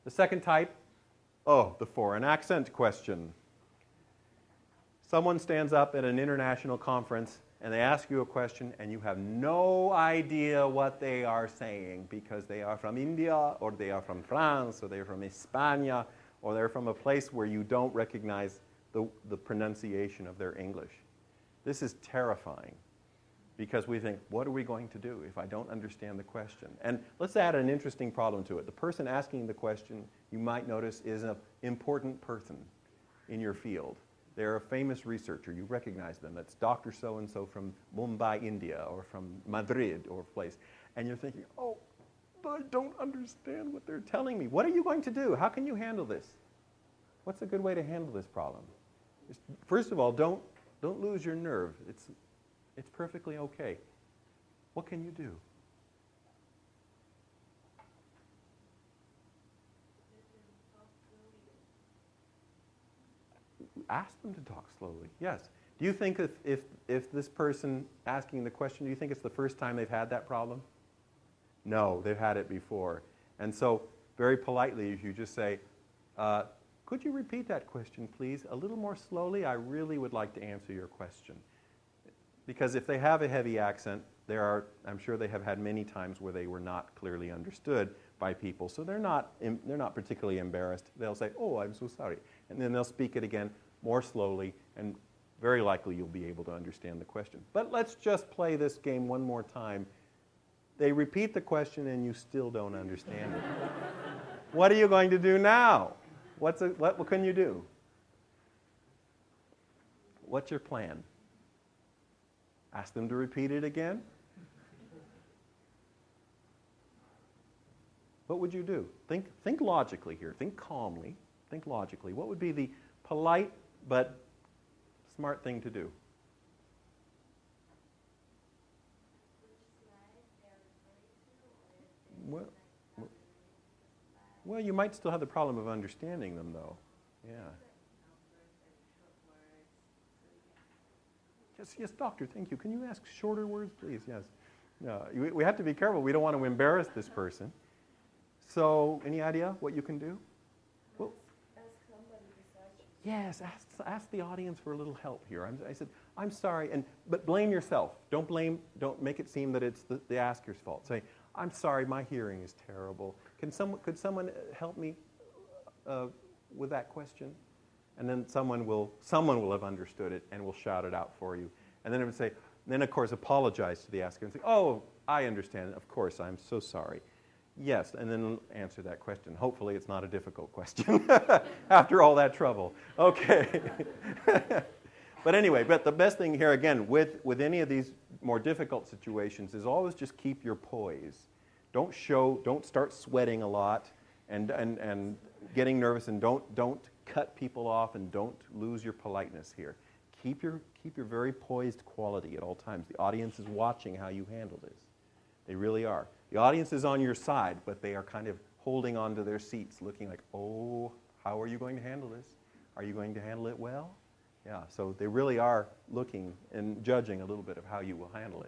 The second type, oh, the foreign accent question. Someone stands up at an international conference and they ask you a question and you have no idea what they are saying because they are from India or they are from France or they're from España or they're from a place where you don't recognize the pronunciation of their English. This is terrifying because we think, what are we going to do if I don't understand the question? And let's add an interesting problem to it. The person asking the question, you might notice, is an important person in your field. They're a famous researcher. You recognize them. That's Dr. So-and-so from Mumbai, India, or from Madrid, or place. And you're thinking, oh, but I don't understand what they're telling me. What are you going to do? How can you handle this? What's a good way to handle this problem? First of all, don't lose your nerve. It's perfectly okay. What can you do? Ask them to talk slowly, yes. Do you think if this person asking the question, do you think it's the first time they've had that problem? No, they've had it before. And so, very politely, if you just say, could you repeat that question, please, a little more slowly? I really would like to answer your question. Because if they have a heavy accent, I'm sure they have had many times where they were not clearly understood by people. So they're not particularly embarrassed. They'll say, oh, I'm so sorry. And then they'll speak it again more slowly, and very likely you'll be able to understand the question. But let's just play this game one more time. They repeat the question and you still don't understand it. What are you going to do now? What can you do? What's your plan? Ask them to repeat it again? What would you do? Think logically here. Think calmly. Think logically. What would be the polite but smart thing to do? Well, you might still have the problem of understanding them, though. Yeah. Yes, doctor, thank you. Can you ask shorter words, please? Yes. No, we have to be careful. We don't want to embarrass this person. So, any idea what you can do? Well, ask somebody besides you. Yes, ask the audience for a little help here. I said, I'm sorry, but blame yourself. Don't make it seem that it's the asker's fault. Say, I'm sorry, my hearing is terrible. Could someone help me with that question? And then someone will have understood it and will shout it out for you. And then it would say, then of course apologize to the asker and say, oh, I understand. Of course, I'm so sorry. Yes, and then answer that question. Hopefully it's not a difficult question after all that trouble. Okay. But anyway, the best thing here, again, with any of these more difficult situations is always just keep your poise. Don't start sweating a lot and getting nervous, and don't cut people off, and don't lose your politeness here. Keep your very poised quality at all times. The audience is watching how you handle this. They really are. The audience is on your side, but they are kind of holding on to their seats, looking like, oh, how are you going to handle this? Are you going to handle it well? Yeah, so they really are looking and judging a little bit of how you will handle it.